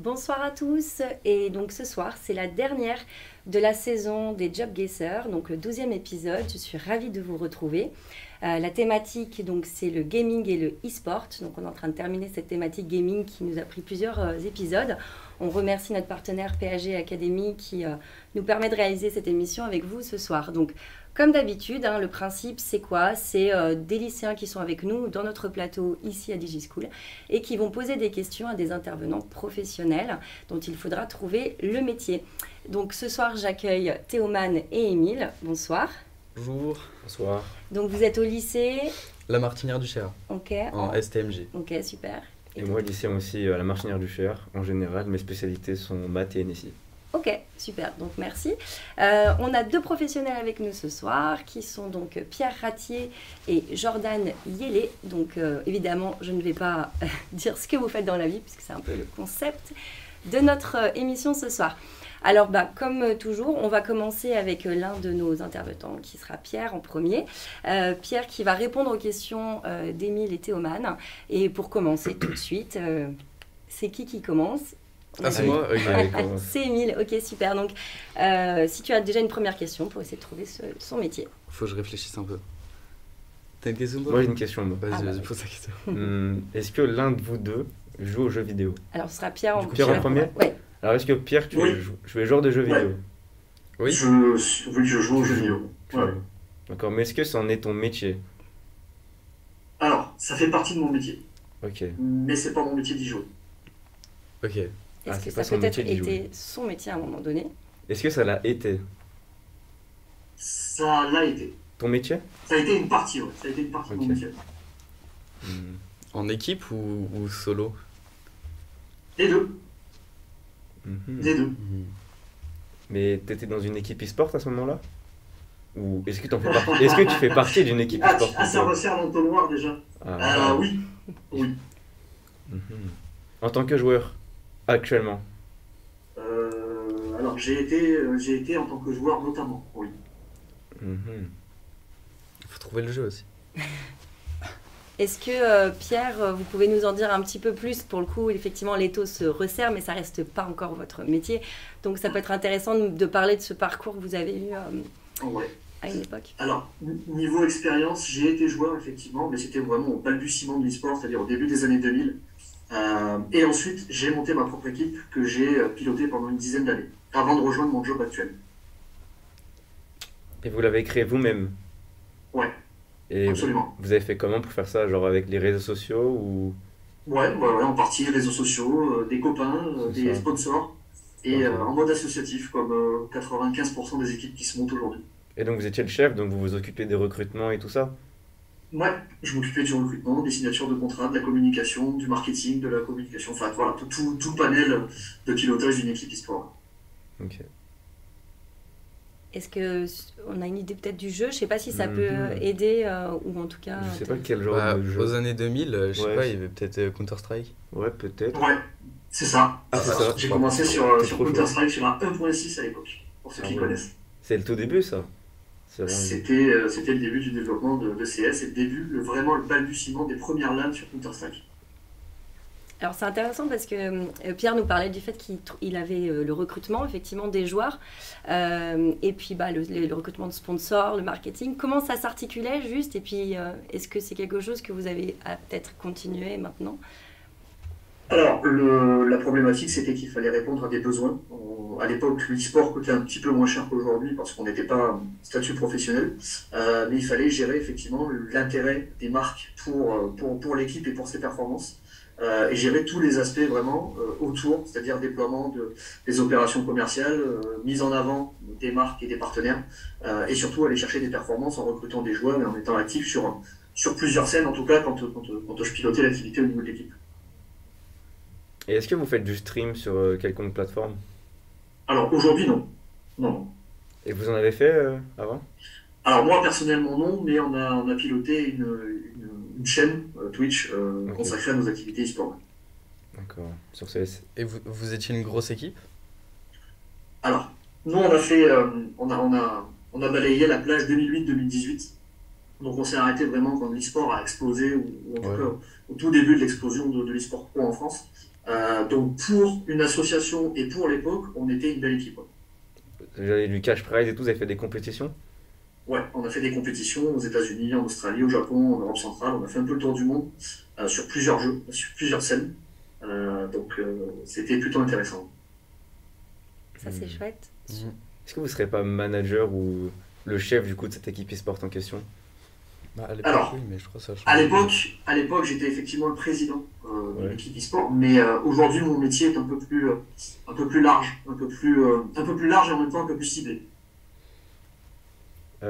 Bonsoir à tous, et donc ce soir c'est la dernière de la saison des Job Guessers, donc le 12e épisode. Je suis ravie de vous retrouver. La thématique donc c'est le gaming et le e-sport, donc on est en train de terminer cette thématique gaming qui nous a pris plusieurs épisodes. On remercie notre partenaire PAG Academy qui nous permet de réaliser cette émission avec vous ce soir. Donc comme d'habitude, le principe c'est quoi? C'est des lycéens qui sont avec nous dans notre plateau ici à DigiSchool et qui vont poser des questions à des intervenants professionnels dont il faudra trouver le métier. Donc ce soir j'accueille Théoman et Émile. Bonsoir. Bonjour. Bonsoir. Donc vous êtes au lycée La Martinière du Cher. Ok. En STMG. Ok, super. Et moi, lycéen aussi à la Martinière du Cher. En général, mes spécialités sont maths et NSI. Ok, super, donc merci. On a deux professionnels avec nous ce soir qui sont donc Pierre Ratier et Jordan Yélé. Donc évidemment, je ne vais pas dire ce que vous faites dans la vie puisque c'est un peu le concept de notre émission ce soir. Alors, comme toujours, on va commencer avec l'un de nos intervenants qui sera Pierre en premier. Pierre qui va répondre aux questions d'Émile et Théoman. Et pour commencer tout de suite, c'est qui commence? C'est moi. C'est Émile, ok, super. Donc, si tu as déjà une première question pour essayer de trouver son métier. Faut que je réfléchisse un peu. T'as une question toi? Moi, j'ai une question. Moi. Vas-y, pose la question. Est-ce que l'un de vous deux joue aux jeux vidéo? Alors, ce sera Pierre en Pierre en premier? Ouais. Alors, est-ce que Pierre, tu Oui. joues genre de jeux vidéo? Oui. Oui, je joue aux jeux vidéo. Ouais. D'accord, mais est-ce que c'en est ton métier? Alors, ça fait partie de mon métier, Ok. mais c'est pas mon métier d'y jouer. Ok. Est-ce c'est que pas ça son a peut-être métier d'y été jouer. son métier à un moment donné? Est-ce que ça l'a été? Ça l'a été. Ton métier? Ça a été une partie, ouais. Ça a été une partie de mon Ok. métier. Hmm. En équipe ou solo? Les deux. Mhm. Les deux. Mais t'étais dans une équipe e-sport à ce moment-là? Ou est-ce que t'en fais partie? Est-ce que tu fais partie d'une équipe e-sport? Ça resserre l'entonnoir déjà. Ah, Oui. Oui. mhm. En tant que joueur, actuellement? Alors, j'ai été en tant que joueur notamment, oui. Mhm. Faut trouver le jeu aussi. Est-ce que, Pierre, vous pouvez nous en dire un petit peu plus? Pour le coup, effectivement, l'étau se resserre, mais ça reste pas encore votre métier. Donc, ça peut être intéressant de parler de ce parcours que vous avez eu Ouais. à une époque. Alors, niveau expérience, j'ai été joueur effectivement, mais c'était vraiment au balbutiement de l'e-sport, c'est-à-dire au début des années 2000. Et ensuite, j'ai monté ma propre équipe que j'ai pilotée pendant une dizaine d'années, avant de rejoindre mon job actuel. Et vous l'avez créé vous-même? Ouais, Et absolument. vous avez fait comment pour faire ça? Genre avec les réseaux sociaux ou... Ouais, en partie réseaux sociaux, des copains, C'est des ça. sponsors, et Ok. en mode associatif, comme 95% des équipes qui se montent aujourd'hui. Et donc vous étiez le chef, donc vous vous occupez des recrutements et tout ça? Ouais, je m'occupais du recrutement, des signatures de contrats, de la communication, du marketing, de la communication, enfin voilà, tout le panel de pilotage d'une équipe e-sport. Ok. Est-ce qu'on a une idée peut-être du jeu? Je sais pas si ça Mhm. peut aider, ou en tout cas... Je sais pas quel genre de jeu. Aux années 2000, je sais Ouais. pas, il y avait peut-être Counter-Strike. Ouais, peut-être. Ouais, c'est ça. Ah, c'est ça. J'ai commencé sur C'est trop Counter-Strike sur un 1.6 à l'époque, pour ceux Ah qui ouais. connaissent. C'est le tout début, ça. C'est vraiment... C'était le début du développement de CS et vraiment le balbutiement des premières LAN sur Counter-Strike. Alors c'est intéressant parce que Pierre nous parlait du fait qu'il avait le recrutement effectivement des joueurs et puis le recrutement de sponsors, le marketing. Comment ça s'articulait juste? Et puis est-ce que c'est quelque chose que vous avez à peut-être continuer maintenant? Alors, la problématique, c'était qu'il fallait répondre à des besoins. À l'époque, l'e-sport coûtait un petit peu moins cher qu'aujourd'hui parce qu'on n'était pas statut professionnel. Mais il fallait gérer effectivement l'intérêt des marques pour l'équipe et pour ses performances. Et gérer tous les aspects vraiment autour, c'est-à-dire déploiement des opérations commerciales, mise en avant des marques et des partenaires, et surtout aller chercher des performances en recrutant des joueurs et en étant actif sur plusieurs scènes, en tout cas quand je pilotais l'activité au niveau de l'équipe. Et est-ce que vous faites du stream sur quelconque plateforme? Alors aujourd'hui, non. Non. Et vous en avez fait avant? Alors moi personnellement non, mais on a piloté une chaîne Twitch Ok. consacrée à nos activités e-sport. D'accord. Sur CS. Et vous étiez une grosse équipe? Alors, nous on a fait, on a balayé la plage 2008-2018. Donc on s'est arrêté vraiment quand l'e-sport a explosé, ou en tout Ouais. cas au tout début de l'explosion de l'e-sport pro en France. Donc pour une association et pour l'époque, on était une belle équipe. Ouais. J'avais du cash prize et tout, vous avez fait des compétitions? Ouais, on a fait des compétitions aux États-Unis, en Australie, au Japon, en Europe centrale. On a fait un peu le tour du monde sur plusieurs jeux, sur plusieurs scènes. C'était plutôt intéressant. Ça, c'est Hmm. chouette. Mhm. Est-ce que vous ne serez pas manager ou le chef du coup de cette équipe e-sport en question? Bah, à l'époque, Alors, oui, mais je crois que ça a changé. à l'époque, j'étais effectivement le président de Ouais. l'équipe e-sport, mais aujourd'hui, mon métier est un peu plus large, un peu plus large et en même temps un peu plus ciblé.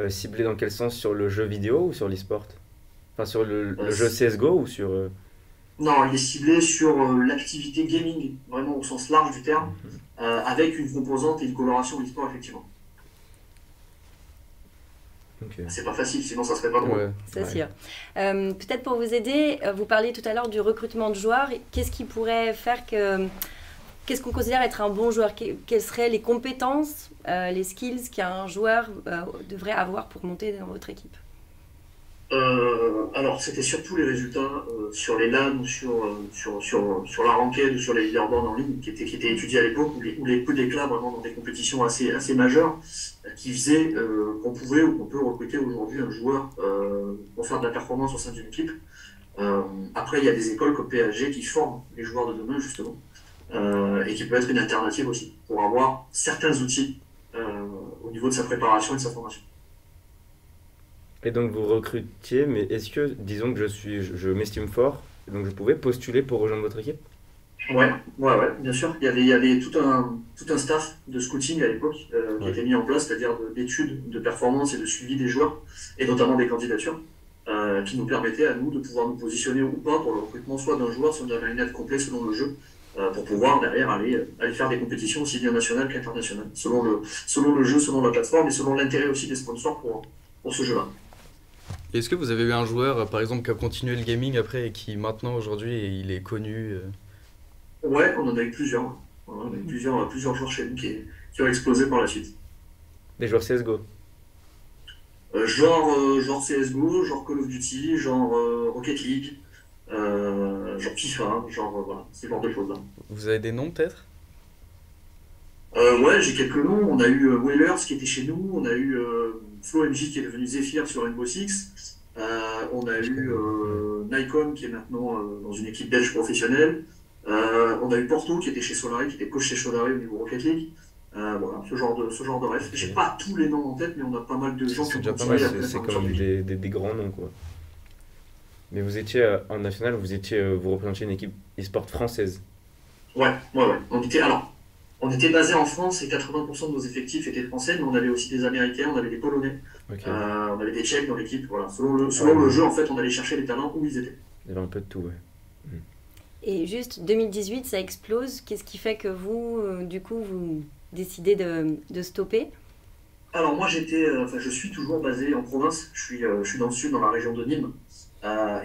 Ciblé dans quel sens? Sur le jeu vidéo ou sur l'e-sport? Enfin, sur le Euh, jeu CSGO ou sur... non, il est ciblé sur l'activité gaming, vraiment au sens large du terme, Mhm. avec une composante et une coloration e-sport, effectivement. Ok. C'est pas facile, sinon ça serait pas drôle. Ouais, C'est Ouais. sûr. Peut-être pour vous aider, vous parliez tout à l'heure du recrutement de joueurs. Qu'est-ce qui pourrait faire que... Qu'est-ce qu'on considère être un bon joueur? Quelles seraient les compétences, les skills qu'un joueur devrait avoir pour monter dans votre équipe? Alors, c'était surtout les résultats sur les LAN, ou sur la ranked ou sur les leaderboards en ligne qui étaient étudiés à l'époque, où les coups d'éclat vraiment dans des compétitions assez majeures, qui faisaient qu'on pouvait ou qu'on peut recruter aujourd'hui un joueur pour faire de la performance au sein d'une équipe. Après, il y a des écoles comme PSG qui forment les joueurs de demain, justement, et qui peut être une alternative aussi, pour avoir certains outils au niveau de sa préparation et de sa formation. Et donc vous recrutiez, mais est-ce que, disons que je m'estime fort, donc je pouvais postuler pour rejoindre votre équipe? Ouais, bien sûr. Il y avait tout un staff de scouting à l'époque qui Ouais. était mis en place, c'est-à-dire d'études de performance et de suivi des joueurs, et notamment des candidatures, qui nous permettaient à nous de pouvoir nous positionner ou pas pour le recrutement soit d'un joueur, soit d'un line-up complet selon le jeu, pour pouvoir derrière aller faire des compétitions aussi bien nationales qu'internationales, selon le jeu, selon la plateforme et selon l'intérêt aussi des sponsors pour ce jeu-là. Et est-ce que vous avez eu un joueur, par exemple, qui a continué le gaming après et qui maintenant, aujourd'hui, il est connu Ouais, on en a eu plusieurs. On en a eu plusieurs joueurs chez nous qui ont explosé par la suite. Des joueurs CSGO. Genre CSGO, genre Call of Duty, genre Rocket League, genre FIFA, voilà, ce genre de choses-là. Vous avez des noms, peut-être? Ouais, j'ai quelques noms. On a eu Whalers qui était chez nous, on a eu Flo MJ qui est devenu Zephyr sur Rainbow Six, on a Je eu connais. Ouais. Nikon qui est maintenant dans une équipe belge professionnelle, on a eu Porto qui était chez Solari, qui était coach chez Solari au niveau Rocket League. Voilà, ce genre de rêve. J'ai Ok. pas tous les noms en tête, mais on a pas mal de gens qui C'est ont déjà pas Ouais, continué mal. après c'est sur quand même l'équipe. des grands noms, quoi. Mais vous étiez en national, vous représentiez une équipe e-sport française. Ouais. On était basé en France et 80% de nos effectifs étaient français, mais on avait aussi des Américains, on avait des Polonais, Ok. on avait des Tchèques dans l'équipe. Voilà. Ah ouais, Selon le jeu, en fait, on allait chercher les talents où ils étaient. il y avait un peu de tout, ouais. Et juste 2018, ça explose. Qu'est-ce qui fait que vous, du coup, vous décidez de stopper? Alors moi, je suis toujours basé en province. Je suis dans le sud, dans la région de Nîmes.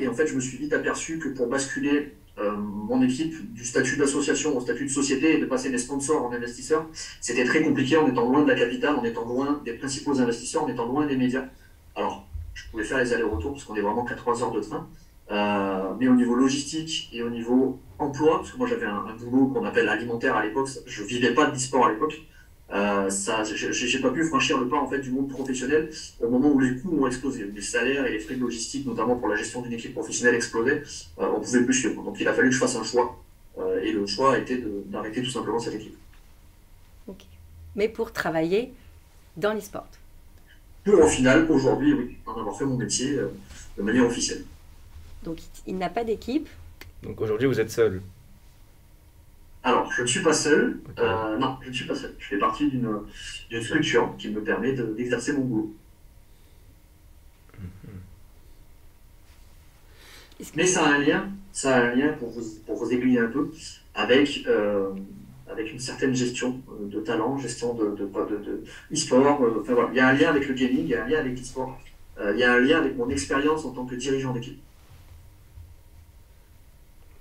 Et en fait, je me suis vite aperçu que pour basculer mon équipe du statut d'association au statut de société et de passer des sponsors en investisseurs, c'était très compliqué en étant loin de la capitale, en étant loin des principaux investisseurs, en étant loin des médias. Alors, je pouvais faire les allers-retours parce qu'on est vraiment qu'à 3 heures de train. Mais au niveau logistique et au niveau emploi, parce que moi j'avais un boulot qu'on appelle alimentaire à l'époque, je vivais pas de l'e-sport à l'époque. J'ai pas pu franchir le pas en fait du monde professionnel au moment où les coûts ont explosé. Les salaires et les frais de logistique, notamment pour la gestion d'une équipe professionnelle, explosaient. On pouvait plus suivre. Donc il a fallu que je fasse un choix. Et le choix a été d'arrêter tout simplement cette équipe. Ok. Mais pour travailler dans l'e-sport. Pour au final, aujourd'hui, oui, en avoir fait mon métier de manière officielle. Donc il n'a pas d'équipe. Donc aujourd'hui, vous êtes seul. Alors, je ne suis pas seul. Ok. Non, je ne suis pas seul. Je fais partie d'une structure qui me permet d'exercer mon boulot. Est-ce que- Mais ça a un lien pour vous aiguiller un peu avec une certaine gestion de talent, gestion de e-sport. Enfin voilà, il y a un lien avec le gaming, il y a un lien avec l'e-sport, il y a un lien avec mon expérience en tant que dirigeant d'équipe.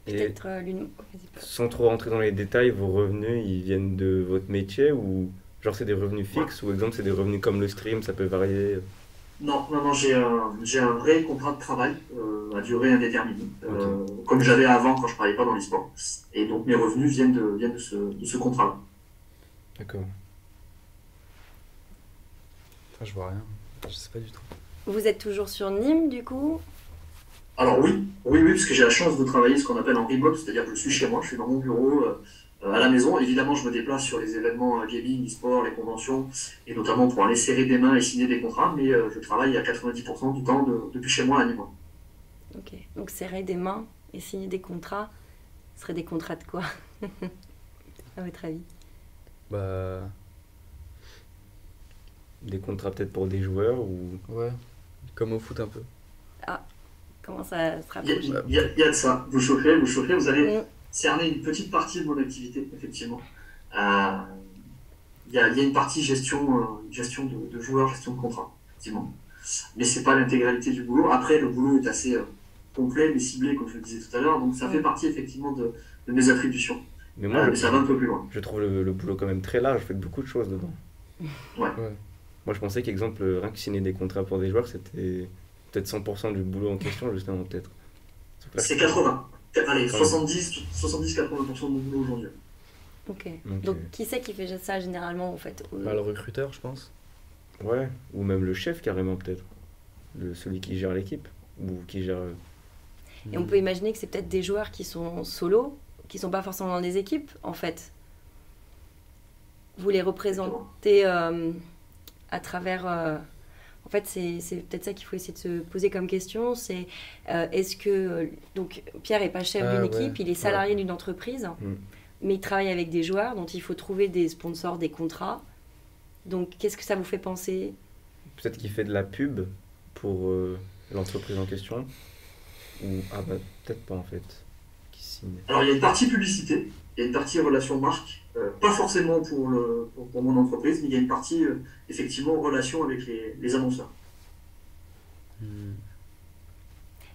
Et Peut-être l'une. Vas-y, Paul. sans trop rentrer dans les détails, vos revenus, ils viennent de votre métier ou genre c'est des revenus fixes ou exemple c'est des revenus comme le stream, ça peut varier. Non, j'ai un vrai contrat de travail à durée indéterminée, comme j'avais avant quand je travaillais pas dans l'e-sport. Et donc mes revenus viennent de ce contrat-là. D'accord. Enfin, je vois rien. Je sais pas du tout. Vous êtes toujours sur Nîmes, du coup? Alors oui, parce que j'ai la chance de travailler ce qu'on appelle en remote, c'est-à-dire que je suis chez moi, je suis dans mon bureau, à la maison. Évidemment, je me déplace sur les événements gaming, e-sport, les conventions, et notamment pour aller serrer des mains et signer des contrats, mais je travaille à 90% du temps depuis chez moi à Nîmes. Ok, donc serrer des mains et signer des contrats, ce seraient des contrats de quoi, à votre avis? Bah, Des contrats peut-être pour des joueurs ou... ouais. Comme au foot un peu. Comment ça se Il y, rapproche? a- il y a il y a de ça. Vous chauffez, vous allez Mm. cerner une petite partie de mon activité, effectivement. Euh, il y a une partie gestion de joueurs, gestion de contrats, effectivement. Mais c'est pas l'intégralité du boulot. Après, le boulot est assez complet, mais ciblé, comme je le disais tout à l'heure. Donc ça fait partie, effectivement, de mes attributions. Mais moi, Mais ça va un peu plus loin. je trouve le boulot quand même très large, je fais beaucoup de choses dedans. Ouais. Ouais. Moi, je pensais qu'exemple, rien que signer des contrats pour des joueurs, c'était peut-être 100% du boulot en question, justement, peut-être. Sauf que là, C'est 80. Allez, Quand même. 70-80% de mon boulot aujourd'hui. Ok. Donc, Donc, qui c'est qui fait ça généralement, en fait? Bah, le recruteur, je pense. ouais, ou même le chef, carrément, peut-être. Celui qui gère l'équipe, ou qui gère... Et on peut imaginer que c'est peut-être des joueurs qui sont solos, qui sont pas forcément dans des équipes, en fait. Vous les représentez à travers... En fait, c'est peut-être ça qu'il faut essayer de se poser comme question. C'est est-ce que... donc, Pierre n'est pas chef Ah, d'une équipe, ouais. il est salarié d'une entreprise, mais il travaille avec des joueurs dont il faut trouver des sponsors, des contrats. Donc, qu'est-ce que ça vous fait penser? Peut-être qu'il fait de la pub pour l'entreprise en question. Ou... Ah bah, peut-être pas, en fait. Qui signe. Alors, il y a une partie publicité, il y a une partie relation marque, pas forcément pour mon entreprise, mais il y a une partie, effectivement, relation avec les annonceurs. Hmm.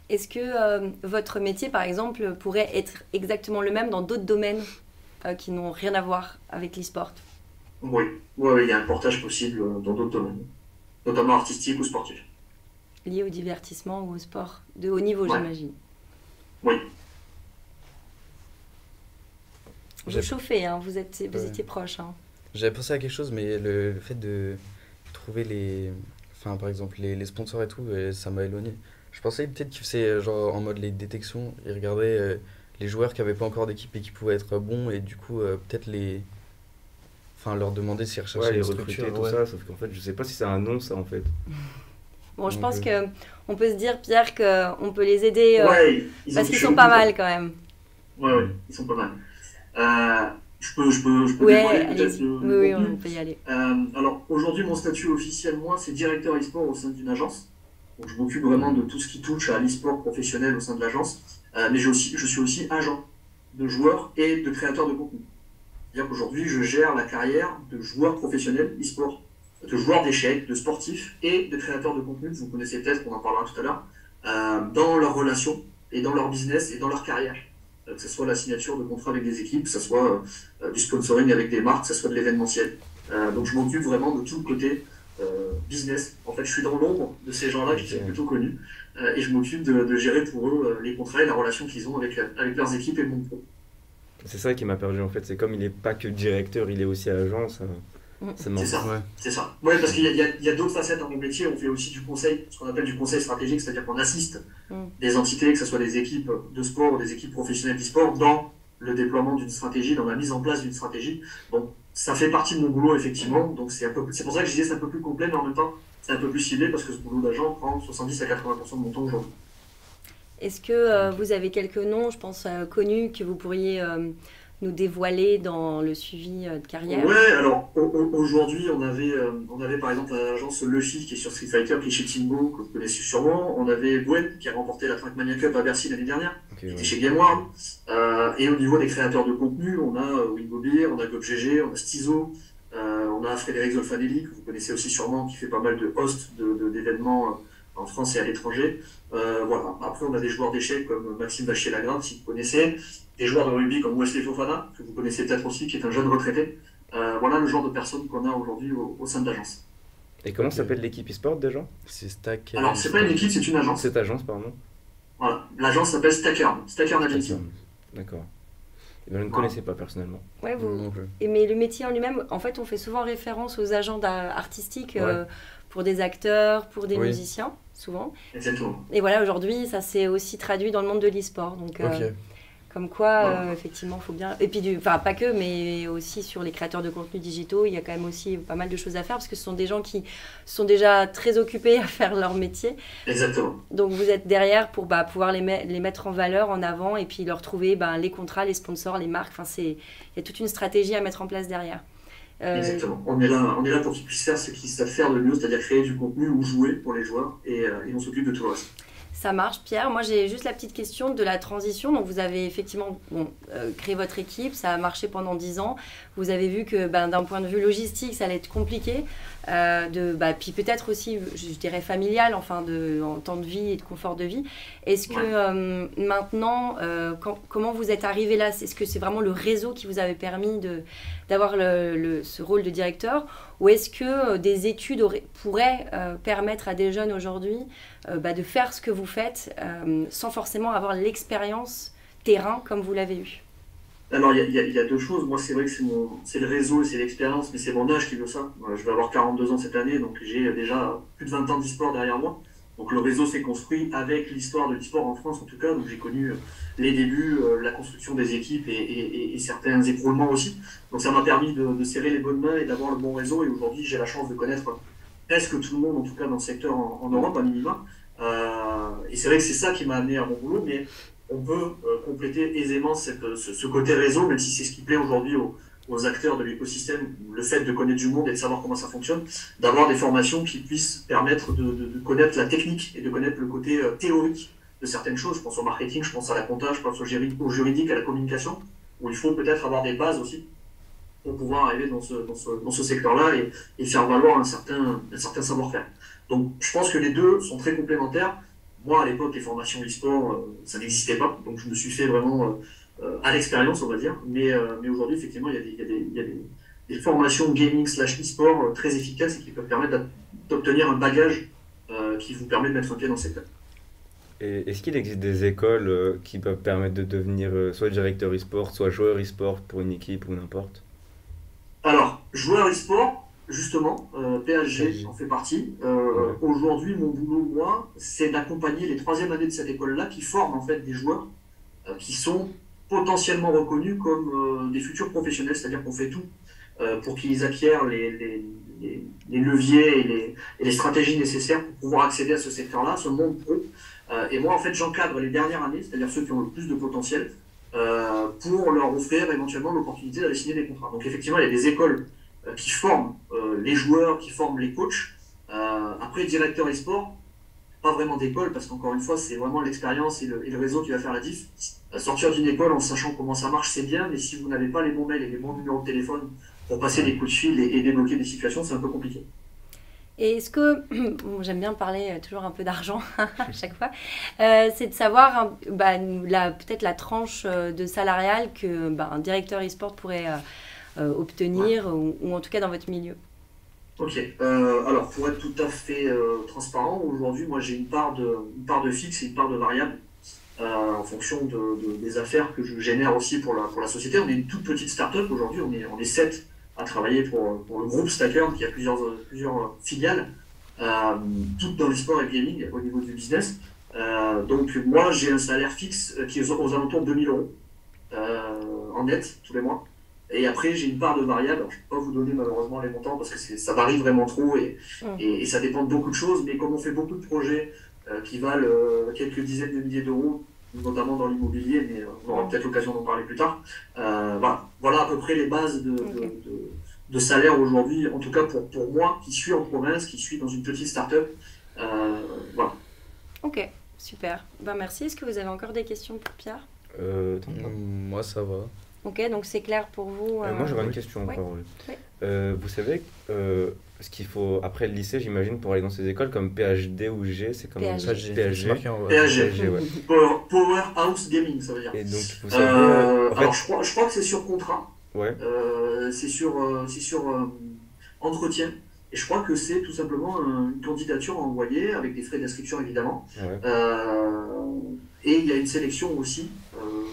Est-ce que votre métier, par exemple, pourrait être exactement le même dans d'autres domaines qui n'ont rien à voir avec l'e-sport? Oui, il y a un portage possible dans d'autres domaines, notamment artistiques ou sportifs. Lié au divertissement ou au sport de haut niveau, Ouais. j'imagine. Oui. Vous J'ai- chauffez, hein, vous étiez Ouais. proche. Hein. J'avais pensé à quelque chose, mais le fait de trouver les... Enfin, par exemple, les sponsors et tout, ça m'a éloigné. Je pensais peut-être que c'est genre en mode les détections. Ils regardaient les joueurs qui n'avaient pas encore d'équipe et qui pouvaient être bons, et du coup, peut-être les... Enfin, leur demander s'ils recherchaient Ouais, les une recruter, structure. tout Ouais. ça, sauf qu'en fait, je sais pas si c'est un nom, ça, en fait. Bon, je Donc, pense que on peut se dire, Pierre, qu'on peut les aider Ouais, ils parce ont qu'ils touché sont pas beaucoup, mal quand même. Ouais, ils sont pas mal. Je peux Ouais, dévoiler peut-être allez-y. le Oui, contenu. on peut y aller. Alors aujourd'hui, mon statut officiel, moi, c'est directeur e-sport au sein d'une agence. Donc je m'occupe vraiment de tout ce qui touche à l'e-sport professionnel au sein de l'agence. Mais je suis aussi agent de joueurs et de créateurs de contenu. C'est-à-dire qu'aujourd'hui, je gère la carrière de joueurs professionnels e-sport, de joueurs d'échecs, de sportifs et de créateurs de contenu, que vous connaissez peut-être, on en parlera tout à l'heure, dans leurs relations et dans leur business et dans leur carrière. Que ce soit la signature de contrats avec des équipes, que ce soit du sponsoring avec des marques, que ce soit de l'événementiel. Donc je m'occupe vraiment de tout le côté business. En fait, je suis dans l'ombre de ces gens-là qui sont plutôt connus et je m'occupe de gérer pour eux les contrats et la relation qu'ils ont avec leurs équipes et le monde pro. C'est ça qui m'a perdu, en fait. C'est comme il est pas que directeur, il est aussi agent, ça C'est manque. ça. Ouais. C'est ça. Ouais, parce qu'il y a d'autres facettes dans mon métier. On fait aussi du conseil, ce qu'on appelle du conseil stratégique, c'est-à-dire qu'on assiste des entités, que ce soit des équipes de sport ou des équipes professionnelles d'e-sport, dans le déploiement d'une stratégie, dans la mise en place d'une stratégie. Donc, ça fait partie de mon boulot, effectivement. Donc, c'est pour ça que je disais c'est un peu plus complet, mais en même temps, c'est un peu plus ciblé parce que ce boulot d'agent prend 70 à 80% de mon temps aujourd'hui. Est-ce que vous avez quelques noms, je pense, connus que vous pourriez nous dévoiler dans le suivi de carrière? Ouais, alors aujourd'hui, on avait par exemple l'agence Luffy qui est sur Street Fighter, qui est chez Timbo, que vous connaissez sûrement. On avait Gwen qui a remporté la Trackmania Cup à Bercy l'année dernière, Ok, qui ouais. était chez GameWorld. Et au niveau des créateurs de contenu, on a Winbobir, on a GobGG, on a Stizo, on a Frédéric Zolfanelli, que vous connaissez aussi sûrement, qui fait pas mal de hosts d'événements en France et à l'étranger. Voilà. Après, on a des joueurs d'échecs comme Maxime Vachier-Lagrande, si vous connaissez, des joueurs de rugby comme Wesley Fofana, que vous connaissez peut-être aussi, qui est un jeune retraité. Voilà le genre de personnes qu'on a aujourd'hui au sein de l'agence. Et comment Ok. s'appelle l'équipe e-sport déjà? C'est Stack. Alors, c'est pas une équipe, c'est une agence. Cette agence, pardon. Voilà. L'agence s'appelle Stackern Agency. D'accord. Je ne connaissais pas personnellement. Ouais, Non plus. Mais le métier en lui-même, en fait, on fait souvent référence aux agents artistiques Ouais. pour des acteurs, pour des Oui. musiciens, souvent. Exactement. Et voilà, aujourd'hui, ça s'est aussi traduit dans le monde de l'e-sport. Donc, Ok. comme quoi, Voilà. effectivement, il faut bien... Et puis, enfin, pas que, mais aussi sur les créateurs de contenus digitaux, il y a quand même aussi pas mal de choses à faire parce que ce sont des gens qui sont déjà très occupés à faire leur métier. Exactement. Donc, vous êtes derrière pour pouvoir les mettre en valeur, en avant, et puis leur trouver les contrats, les sponsors, les marques. Enfin, il y a toute une stratégie à mettre en place derrière. Exactement. On est là pour qu'ils puissent faire ce qu'ils savent faire de mieux, c'est-à-dire créer du contenu ou jouer pour les joueurs, et on s'occupe de tout le reste. Ça marche, Pierre. Moi, j'ai juste la petite question de la transition. Donc, vous avez effectivement créé votre équipe. Ça a marché pendant 10 ans. Vous avez vu que d'un point de vue logistique, ça allait être compliqué. Puis peut-être aussi, je dirais, familial, enfin, en temps de vie et de confort de vie. Est-ce que maintenant, comment vous êtes arrivé là? Est-ce que c'est vraiment le réseau qui vous avait permis d'avoir ce rôle de directeur? Ou est-ce que des études pourraient permettre à des jeunes aujourd'hui de faire ce que vous faites sans forcément avoir l'expérience terrain comme vous l'avez eu? Alors, il y a deux choses. Moi, c'est vrai que c'est le réseau et c'est l'expérience, mais c'est mon âge qui veut ça. Je vais avoir 42 ans cette année, donc j'ai déjà plus de 20 ans d'e-sport derrière moi. Donc, le réseau s'est construit avec l'histoire de l'e-sport en France, en tout cas. Donc, j'ai connu les débuts, la construction des équipes et certains écroulements aussi. Donc, ça m'a permis de serrer les bonnes mains et d'avoir le bon réseau. Et aujourd'hui, j'ai la chance de connaître presque tout le monde, en tout cas dans le secteur en Europe, à minima. Et c'est vrai que c'est ça qui m'a amené à mon boulot, mais on peut compléter aisément ce côté réseau, même si c'est ce qui plaît aujourd'hui aux acteurs de l'écosystème, le fait de connaître du monde et de savoir comment ça fonctionne, d'avoir des formations qui puissent permettre de connaître la technique et de connaître le côté théorique de certaines choses. Je pense au marketing, je pense à la compta, je pense au juridique, à la communication, où il faut peut-être avoir des bases aussi pour pouvoir arriver dans ce secteur-là et faire valoir un certain savoir-faire. Donc je pense que les deux sont très complémentaires. Moi, à l'époque, les formations e-sport, ça n'existait pas. Donc, je me suis fait vraiment à l'expérience, on va dire. Mais aujourd'hui, effectivement, il y a des formations gaming / e-sport très efficaces et qui peuvent permettre d'obtenir un bagage qui vous permet de mettre un pied dans le secteur. Et est-ce qu'il existe des écoles qui peuvent permettre de devenir soit directeur e-sport, soit joueur e-sport pour une équipe ou n'importe? Alors, joueur e-sport, justement, PSG en fait partie. Aujourd'hui, mon boulot, moi, c'est d'accompagner les troisième années de cette école-là qui forment en fait des joueurs qui sont potentiellement reconnus comme des futurs professionnels, c'est-à-dire qu'on fait tout pour qu'ils acquièrent les leviers et les stratégies nécessaires pour pouvoir accéder à ce secteur-là, ce monde pro. Et moi, en fait, j'encadre les dernières années, c'est-à-dire ceux qui ont le plus de potentiel, pour leur offrir éventuellement l'opportunité d'aller signer des contrats. Donc effectivement, il y a des écoles qui forment les joueurs, qui forment les coachs. Après, directeur e-sport, pas vraiment d'école, parce qu'encore une fois, c'est vraiment l'expérience et le réseau qui va faire la diff. Sortir d'une école en sachant comment ça marche, c'est bien, mais si vous n'avez pas les bons mails et les bons numéros de téléphone pour passer des coups de fil et débloquer des situations, c'est un peu compliqué. Et est-ce que, j'aime bien parler toujours un peu d'argent à chaque fois, c'est de savoir peut-être la tranche de salariale qu'un directeur e-sport pourrait obtenir, ou en tout cas dans votre milieu. Ok, alors pour être tout à fait transparent, aujourd'hui moi j'ai une part de fixe et une part de variable en fonction des affaires que je génère aussi pour la société. On est une toute petite start-up aujourd'hui, on est 7 à travailler pour le groupe Stackern qui a plusieurs filiales, toutes dans l'e-sport et le gaming au niveau du business. Donc moi j'ai un salaire fixe qui est aux alentours de 2000 euros en net tous les mois. Et après, j'ai une part de variable. Alors, je ne peux pas vous donner malheureusement les montants parce que ça varie vraiment trop et ça dépend de beaucoup de choses. Mais comme on fait beaucoup de projets qui valent quelques dizaines de milliers d'euros, notamment dans l'immobilier, mais on aura peut-être l'occasion d'en parler plus tard. Voilà à peu près les bases de salaire aujourd'hui, en tout cas pour moi qui suis en province, qui suis dans une petite start-up. Voilà. Ok, super. Merci. Est-ce que vous avez encore des questions pour Pierre? Moi, ça va. Ok, donc c'est clair pour vous. Moi j'aurais une question encore. Oui. Vous savez ce qu'il faut après le lycée, j'imagine, pour aller dans ces écoles comme PhD ou G, c'est comme PHG. PHG. PHG, ouais. Powerhouse Gaming, ça veut dire. Et donc vous savez, alors je crois que c'est sur contrat. ouais. C'est sur entretien. Et je crois que c'est tout simplement une candidature à envoyer avec des frais d'inscription évidemment. Ouais. Et il y a une sélection aussi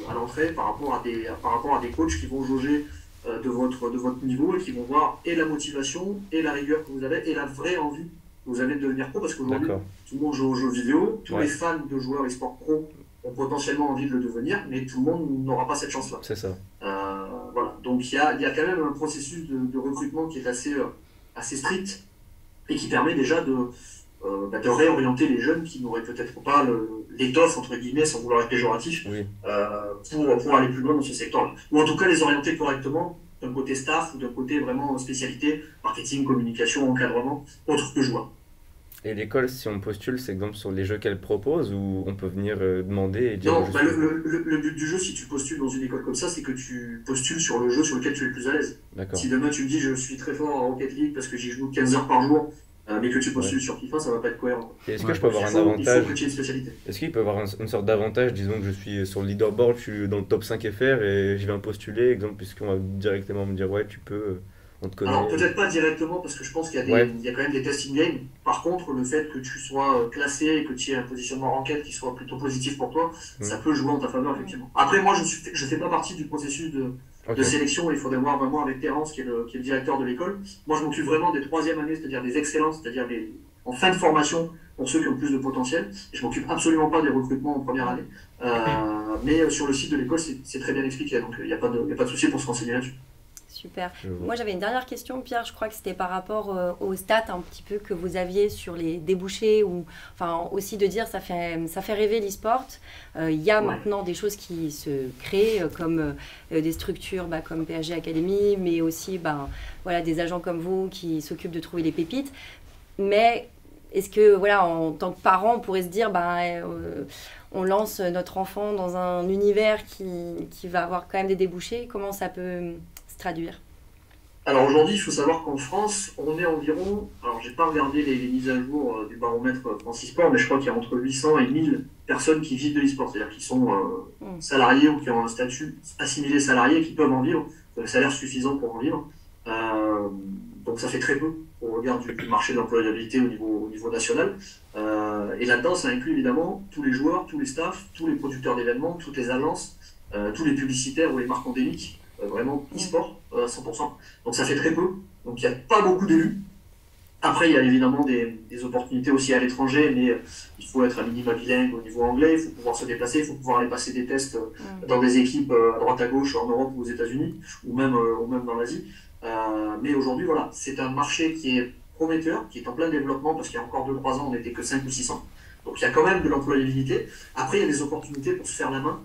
à l'entrée par rapport à des coachs qui vont jauger de votre niveau et qui vont voir et la motivation et la rigueur que vous avez et la vraie envie que vous avez de devenir pro parce qu'aujourd'hui D'accord. tout le monde joue aux jeux vidéo, tous Ouais. les fans de joueurs et sports pro ont potentiellement envie de le devenir, mais tout le monde n'aura pas cette chance-là. C'est ça. Voilà. Donc il y a quand même un processus de recrutement qui est assez strict et qui permet déjà de réorienter les jeunes qui n'auraient peut-être pas l'étoffe, entre guillemets, sans vouloir être péjoratif, Oui. pour aller plus loin dans ce secteur-là. Ou en tout cas les orienter correctement d'un côté staff ou d'un côté vraiment spécialité, marketing, communication, encadrement, autre que joueur. Et l'école, si on postule, c'est exemple sur les jeux qu'elle propose ou on peut venir demander et dire Non, je bah, suis- le but du jeu, si tu postules dans une école comme ça, c'est que tu postules sur le jeu sur lequel tu es le plus à l'aise. D'accord. Si demain tu me dis je suis très fort en Rocket League parce que j'y joue 15 heures par jour, mais que tu postules sur FIFA, ça va pas être cohérent. Et est-ce Ouais. que je peux avoir Il un faut avantage? que tu aies une spécialité. Est-ce qu'il peut avoir une sorte d'avantage, disons que je suis sur le leaderboard, je suis dans le top 5 FR et je viens postuler, exemple, puisqu'on va directement me dire ouais, tu peux, on te connaît. Alors peut-être pas directement parce que je pense qu'il y a, Ouais. il y a quand même des tests in-game. Par contre, le fait que tu sois classé et que tu aies un positionnement ranked qui soit plutôt positif pour toi, ça peut jouer en ta faveur effectivement. Après moi je fais pas partie du processus Ok. de sélection, il faudrait voir vraiment avec Terence qui est le directeur de l'école. Moi je m'occupe vraiment des troisième années, c'est-à-dire des excellences, c'est-à-dire en fin de formation pour ceux qui ont le plus de potentiel. Et je m'occupe absolument pas des recrutements en première année. Mais sur le site de l'école c'est très bien expliqué, donc il n'y a pas de souci pour se renseigner là-dessus. Super. Je vois. Moi, j'avais une dernière question, Pierre. Je crois que c'était par rapport aux stats un petit peu que vous aviez sur les débouchés ou enfin aussi de dire ça fait rêver l'e-sport. Il y a Ouais. maintenant des choses qui se créent comme des structures comme PSG Academy, mais aussi voilà, des agents comme vous qui s'occupent de trouver les pépites. Mais est-ce que voilà, en tant que parent, on pourrait se dire on lance notre enfant dans un univers qui va avoir quand même des débouchés? Comment ça peut se traduire? Alors aujourd'hui, il faut savoir qu'en France, on est environ, alors j'ai pas regardé les mises à jour du baromètre France e-sport, mais je crois qu'il y a entre 800 et 1000 personnes qui vivent de l'e-sport, c'est-à-dire qui sont salariés ou qui ont un statut assimilé salarié, qui peuvent en vivre, un salaire suffisant pour en vivre. Donc ça fait très peu au regard du marché de l'employabilité au niveau national. Et là-dedans, ça inclut évidemment tous les joueurs, tous les staffs, tous les producteurs d'événements, toutes les agences, tous les publicitaires ou les marques endémiques. Vraiment e-sport à 100%. Donc ça fait très peu. Donc il n'y a pas beaucoup d'élus. Après, il y a évidemment des opportunités aussi à l'étranger, mais il faut être à minima bilingue au niveau anglais, il faut pouvoir se déplacer, il faut pouvoir aller passer des tests dans des équipes à droite à gauche en Europe ou aux États-Unis, ou même dans l'Asie. Mais aujourd'hui, voilà, c'est un marché qui est prometteur, qui est en plein développement, parce qu'il y a encore 2-3 ans, on n'était que 5 ou 600. Donc il y a quand même de l'employabilité. Après, il y a des opportunités pour se faire la main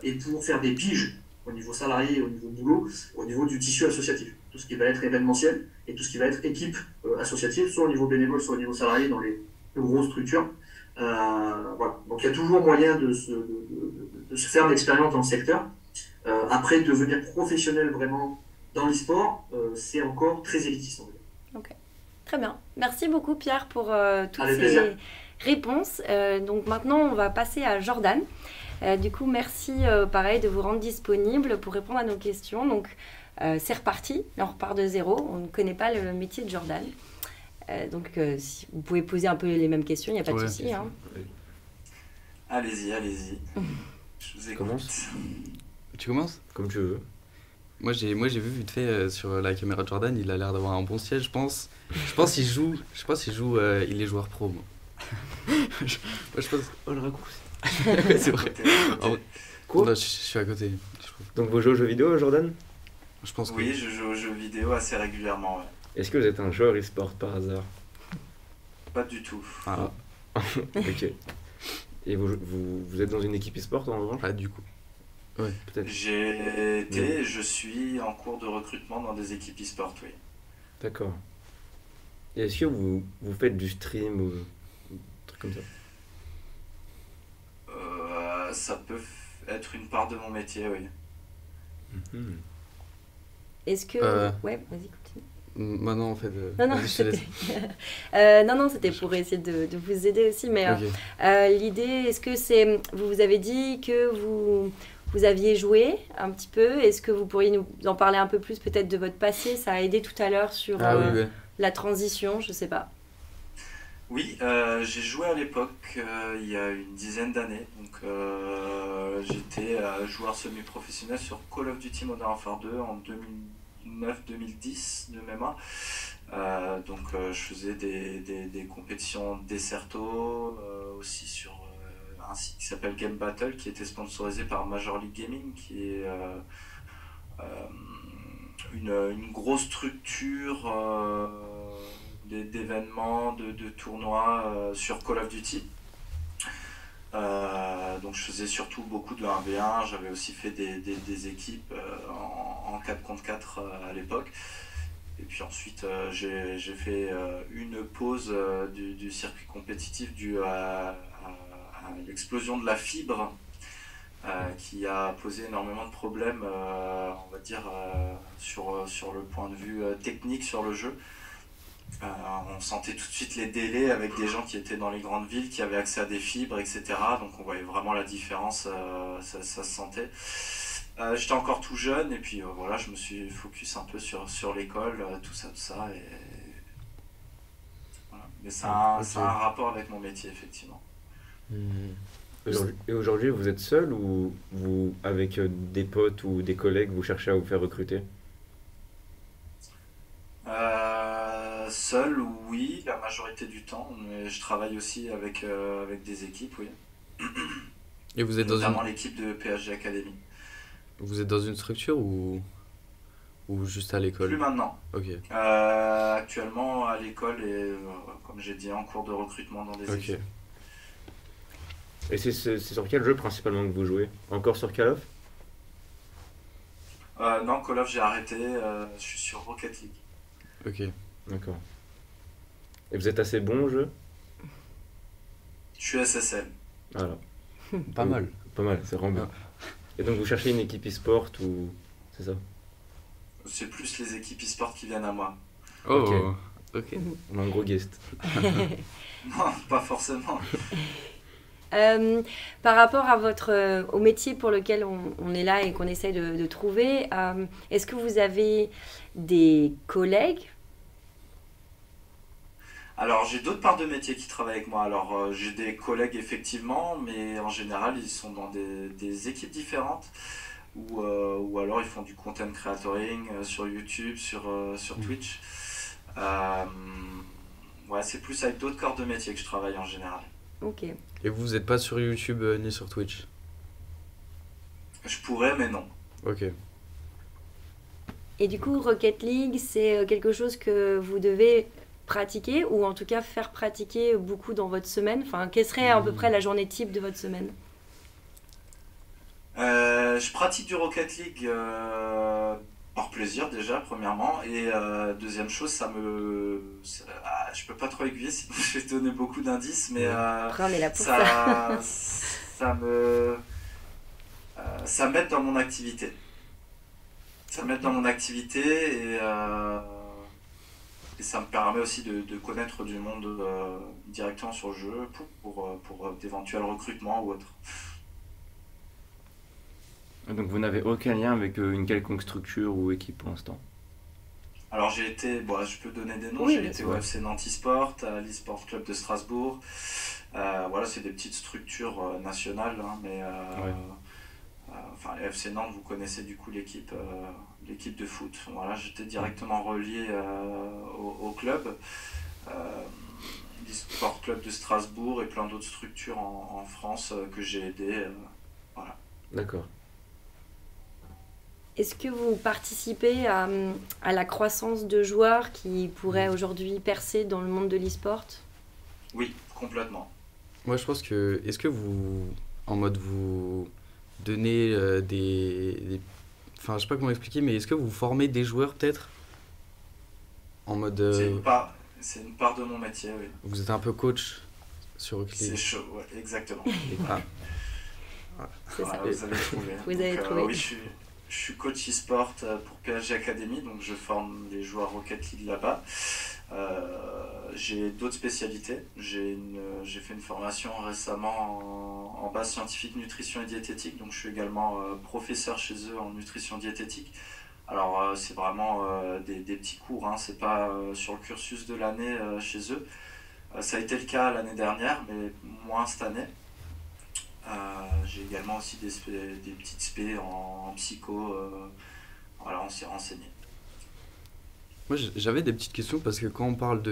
et pour faire des piges au niveau salarié, au niveau boulot, au niveau du tissu associatif. Tout ce qui va être événementiel et tout ce qui va être équipe associative, soit au niveau bénévole, soit au niveau salarié dans les plus grosses structures. Voilà. Donc il y a toujours moyen de se faire l'expérience dans le secteur. Après, devenir professionnel vraiment dans l'e-sport, c'est encore très élitiste. Ok, très bien. Merci beaucoup Pierre pour toutes Avec ces plaisir. réponses. Donc maintenant, on va passer à Jordan. Du coup, merci pareil de vous rendre disponible pour répondre à nos questions. Donc, c'est reparti, on repart de zéro. On ne connaît pas le métier de Jordan. Donc, si vous pouvez poser un peu les mêmes questions, il n'y a pas de Ouais, souci. Hein. Allez-y. Je vous écoute. Commence. Tu commences? Comme tu veux. Moi j'ai vu vite fait sur la caméra de Jordan, il a l'air d'avoir un bon siège, je pense. Je pense qu'il joue, il est joueur pro, moi. je pense. Oh le raccourci. Ouais, c'est vrai. En vrai. Quoi? Non, je suis à côté. Je trouve. Donc vous jouez aux jeux vidéo, Jordan? Je pense que. Oui, je joue aux jeux vidéo assez régulièrement. Ouais. Est-ce que vous êtes un joueur e-sport par hasard? Pas du tout. Ah, Ok. Et vous êtes dans une équipe e-sport en revanche? pas du coup. Ouais. Peut-être. J'ai été, je suis en cours de recrutement dans des équipes e-sport, oui. D'accord. Et est-ce que vous faites du stream ou un truc comme ça? Ça peut être une part de mon métier, oui. Mhm. Est-ce que... Ouais, vas-y, continue. Maintenant en fait. Non, vas-y, je te laisse. c'était pour essayer de vous aider aussi. Mais Ok. l'idée, est-ce que c'est... Vous avez dit que vous aviez joué un petit peu. Est-ce que vous pourriez nous en parler un peu plus peut-être de votre passé? Ça a aidé tout à l'heure sur Ah oui, ouais. la transition, je sais pas. Oui, j'ai joué à l'époque, il y a une dizaine d'années. Donc, j'étais joueur semi-professionnel sur Call of Duty Modern Warfare 2 en 2009-2010 de mémoire. Je faisais des compétitions Desserto, aussi sur un site qui s'appelle Game Battle, qui était sponsorisé par Major League Gaming, qui est euh, une grosse structure d'événements, de tournois sur Call of Duty. Donc je faisais surtout beaucoup de 1v1, j'avais aussi fait des équipes en 4 contre 4 à l'époque. Et puis ensuite j'ai fait une pause du circuit compétitif due à l'explosion de la fibre qui a posé énormément de problèmes, on va dire, sur le point de vue technique sur le jeu. On sentait tout de suite les délais avec des gens qui étaient dans les grandes villes, qui avaient accès à des fibres, etc. Donc on voyait vraiment la différence, ça se sentait. J'étais encore tout jeune et puis voilà, je me suis focus un peu sur l'école, tout ça. Et voilà. Mais ça a un rapport avec mon métier, effectivement. Hmm. Et aujourd'hui, vous êtes seul ou vous, avec des potes ou des collègues, vous cherchez à vous faire recruter? Seul, oui, la majorité du temps, mais je travaille aussi avec des équipes, oui. Et vous êtes Notamment l'équipe de PSG Academy. vous êtes dans une structure ou juste à Plus l'école? maintenant. Ok, Actuellement à l'école et, comme j'ai dit, en cours de recrutement dans des ok. équipes. Et c'est sur quel jeu principalement que vous jouez? Encore sur Call of? Non, Call of, j'ai arrêté, je suis sur Rocket League. Ok. D'accord. Et vous êtes assez bon au jeu? Je suis SSL. Voilà. Pas mal. Pas mal, c'est vraiment bien. Et donc vous cherchez une équipe e-sport ou... C'est ça? C'est plus les équipes e-sport qui viennent à moi. Oh, ok. On a un gros guest. Non, pas forcément. Par rapport à au métier pour lequel on est là et qu'on essaie de trouver, est-ce que vous avez des collègues? Alors, j'ai d'autres parts de métier qui travaillent avec moi. Alors, j'ai des collègues effectivement, mais en général, ils sont dans des équipes différentes ou alors ils font du content creatoring sur YouTube, sur Twitch. Euh, ouais, c'est plus avec d'autres corps de métier que je travaille en général. Ok. Et vous n'êtes pas sur YouTube ni sur Twitch? Je pourrais, mais non. Ok. Et du coup, Rocket League, c'est quelque chose que vous devez pratiquer ou en tout cas faire pratiquer beaucoup dans votre semaine. Enfin, quelle serait à peu près la journée type de votre semaine? Je pratique du Rocket League par plaisir déjà, premièrement. Et deuxième chose, je peux pas trop aiguiller, sinon je vais te donner beaucoup d'indices, mais Après, on est là pour ça. ça m'aide dans mon activité. Ça m'aide dans mon activité et ça me permet aussi de connaître du monde directement sur le jeu pour d'éventuels recrutements ou autres. Donc vous n'avez aucun lien avec une quelconque structure ou équipe pour l'instant? Alors j'ai été, bon, je peux donner des noms, Oui, j'ai bien été sûr. au FC Nantes Sport, à l'e-sport club de Strasbourg. Voilà, c'est des petites structures nationales, hein, mais enfin, le FC Nantes, vous connaissez du coup l'équipe de foot. Voilà, j'étais directement relié au club, l'e-sport club de Strasbourg et plein d'autres structures en France que j'ai aidé. Voilà. D'accord. Est-ce que vous participez à la croissance de joueurs qui pourraient aujourd'hui percer dans le monde de l'e-sport? Oui, complètement. Moi, je pense que... Est-ce que vous... En mode, vous donnez Enfin, je sais pas comment expliquer, mais est-ce que vous formez des joueurs, peut-être? En mode... C'est une part de mon métier, oui. Vous êtes un peu coach sur Rocket C'est League. chaud, ouais, exactement. Ah, C'est Voilà, ça. vous avez trouvé. Vous avez trouvé. Oui, je suis coach e-sport pour PSG Academy, donc je forme les joueurs Rocket League là-bas. J'ai d'autres spécialités. J'ai fait une formation récemment en base scientifique, nutrition et diététique, donc je suis également professeur chez eux en nutrition diététique. Alors c'est vraiment des petits cours, hein, c'est pas sur le cursus de l'année chez eux. Ça a été le cas l'année dernière, mais moins cette année. J'ai également aussi des petites spé en psycho. Voilà, on s'est renseigné. Moi, j'avais des petites questions parce que quand on parle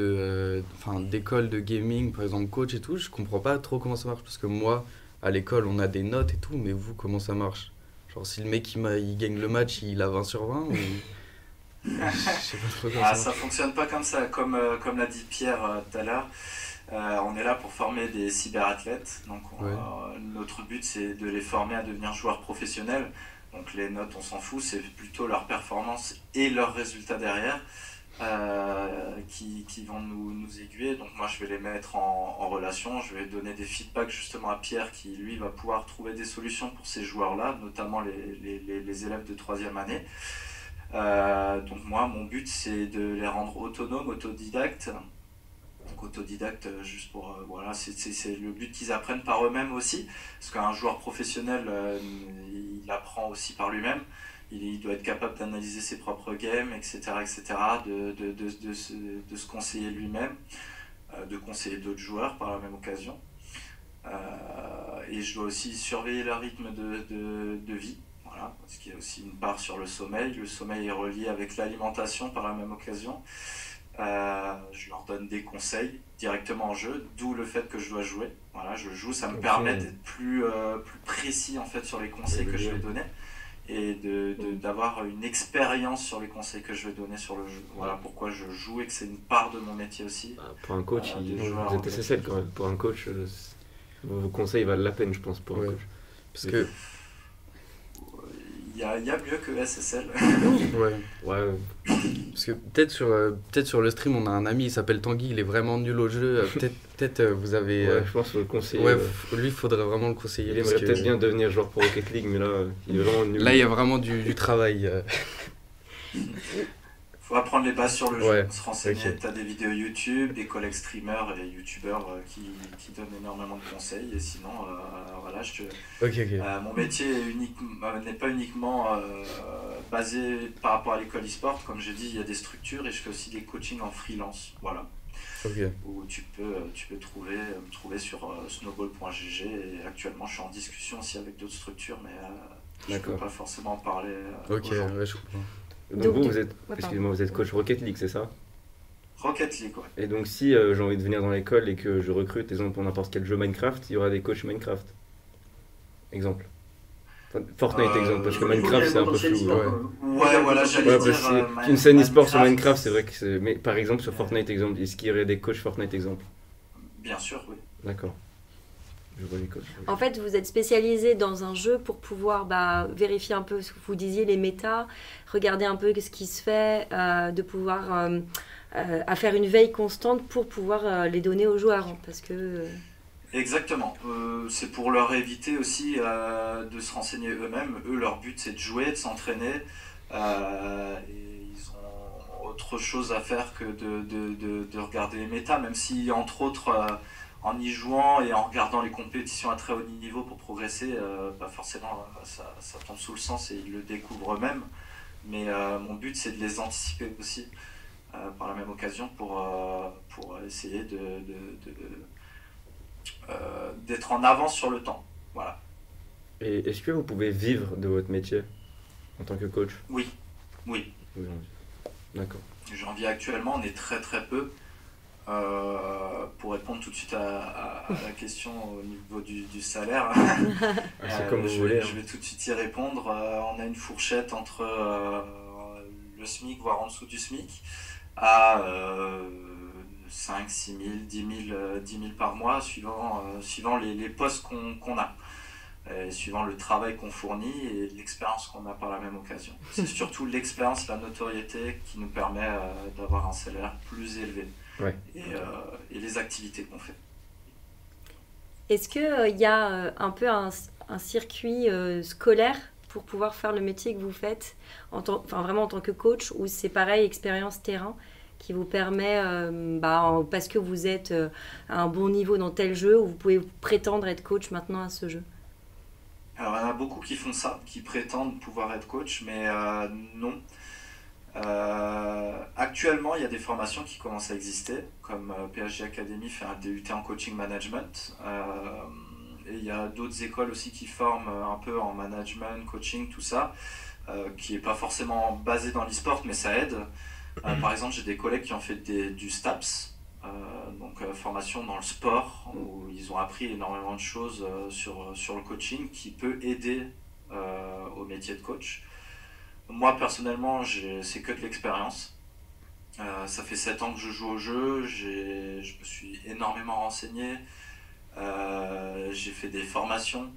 d'école de gaming, par exemple coach et tout, je comprends pas trop comment ça marche parce que moi, à l'école, on a des notes et tout, mais vous, comment ça marche? Genre, si le mec il gagne le match, il a 20 sur 20 ou... Je sais pas trop comment ça Ça marche. fonctionne pas comme ça, comme l'a dit Pierre tout à l'heure. On est là pour former des cyberathlètes. Donc, Ouais. notre but, c'est de les former à devenir joueurs professionnels. Donc, les notes, on s'en fout, c'est plutôt leur performance et leurs résultats derrière qui vont nous aiguiller. Donc, moi, je vais les mettre en relation. Je vais donner des feedbacks justement à Pierre qui, lui, va pouvoir trouver des solutions pour ces joueurs-là, notamment les élèves de 3e année. Donc, moi, mon but, c'est de les rendre autonomes, autodidactes. Donc autodidacte, juste pour voilà, c'est le but qu'ils apprennent par eux-mêmes aussi, parce qu'un joueur professionnel il apprend aussi par lui-même, il doit être capable d'analyser ses propres games, etc., de se conseiller lui-même, de conseiller d'autres joueurs par la même occasion, et je dois aussi surveiller leur rythme de vie. Voilà, parce qu'il y a aussi une part sur le sommeil est relié avec l'alimentation par la même occasion. Je leur donne des conseils directement en jeu, d'où le fait que je dois jouer. Voilà, je joue, ça me permet d'être plus précis en fait sur les conseils que je vais donner et d'avoir une expérience sur les conseils que je vais donner sur le jeu. Voilà pourquoi je joue et que c'est une part de mon métier aussi. Pour un coach, des vous joueurs êtes essentiel quand même. Pour un coach, vos conseils valent la peine, je pense, pour un Ouais. coach. Parce que, Il y a mieux que SSL. ouais. Ouais, Parce que peut-être sur le stream, on a un ami, il s'appelle Tanguy, il est vraiment nul au jeu. Peut-être vous avez. ouais, je pense qu'il faut le conseiller. Ouais, lui, il faudrait vraiment le conseiller. Il parce aimerait que peut-être bien devenir joueur pour Rocket League, mais là, il est vraiment nul. Là, il y a vraiment du travail. Faut apprendre les bases sur le jeu, Ouais, se renseigner. ok. Tu as des vidéos YouTube, des collègues streamers et youtubeurs qui donnent énormément de conseils. Et sinon, voilà, Ok. mon métier n'est pas uniquement basé par rapport à l'école e-sport. Comme j'ai dit, il y a des structures et je fais aussi des coachings en freelance. Voilà, Ok. où tu peux me trouver sur snowball.gg. Et actuellement, je suis en discussion aussi avec d'autres structures, mais je ne peux D'accord. pas forcément en parler Ok, aujourd'hui. ouais, je comprends. Donc vous, Ouais, vous êtes, pardon. excusez-moi, vous êtes coach Rocket League, c'est ça? Rocket League, ouais. Et donc si j'ai envie de venir dans l'école et que je recrute, exemple, pour n'importe quel jeu Minecraft, il y aura des coachs Minecraft. Exemple. Enfin, Fortnite, exemple, parce que Minecraft, c'est un peu flou. Ouais, voilà, j'allais Ouais, dire. parce qu'une scène e-sport sur Minecraft, c'est vrai que c'est... Mais par exemple, sur Fortnite, exemple, est-ce qu'il y aurait des coachs Fortnite, exemple? Bien sûr, oui. D'accord. Je vois les coachs. En fait, vous êtes spécialisé dans un jeu pour pouvoir vérifier un peu ce que vous disiez, les méta, regarder un peu ce qui se fait, de pouvoir à faire une veille constante pour pouvoir les donner aux joueurs. Parce que Exactement. C'est pour leur éviter aussi de se renseigner eux-mêmes. Eux, leur but, c'est de jouer, de s'entraîner. Et ils ont autre chose à faire que de regarder les méta, même si, entre autres, en y jouant et en regardant les compétitions à très haut niveau pour progresser, forcément, ça tombe sous le sens et ils le découvrent eux-mêmes. Mais mon but, c'est de les anticiper aussi par la même occasion pour essayer d'être en avance sur le temps. Voilà. Et est-ce que vous pouvez vivre de votre métier en tant que coach? Oui. D'accord. J'en vis actuellement, on est très très peu. Pour répondre tout de suite à la question au niveau du salaire, C'est comme vous voulez. je vais tout de suite y répondre. On a une fourchette entre le SMIC, voire en dessous du SMIC, à 5, 6 000, 10 000 par mois, suivant les postes qu'on a. Et suivant le travail qu'on fournit et l'expérience qu'on a par la même occasion. C'est surtout l'expérience, la notoriété qui nous permet d'avoir un salaire plus élevé. Ouais. Et les activités qu'on fait. est-ce qu'il y a un peu un circuit scolaire pour pouvoir faire le métier que vous faites, vraiment en tant que coach, ou c'est pareil, expérience terrain qui vous permet, parce que vous êtes à un bon niveau dans tel jeu, où vous pouvez prétendre être coach maintenant à ce jeu? Alors, il y en a beaucoup qui font ça, qui prétendent pouvoir être coach, mais non. actuellement, il y a des formations qui commencent à exister, comme PSG Academy fait un DUT en coaching management. Et il y a d'autres écoles aussi qui forment un peu en management, coaching, tout ça, qui n'est pas forcément basé dans l'e-sport, mais ça aide. Par exemple, j'ai des collègues qui ont fait du STAPS, donc formation dans le sport, où ils ont appris énormément de choses sur le coaching qui peut aider au métier de coach. Moi, personnellement, c'est que de l'expérience. Ça fait 7 ans que je joue au jeu, je me suis énormément renseigné, j'ai fait des formations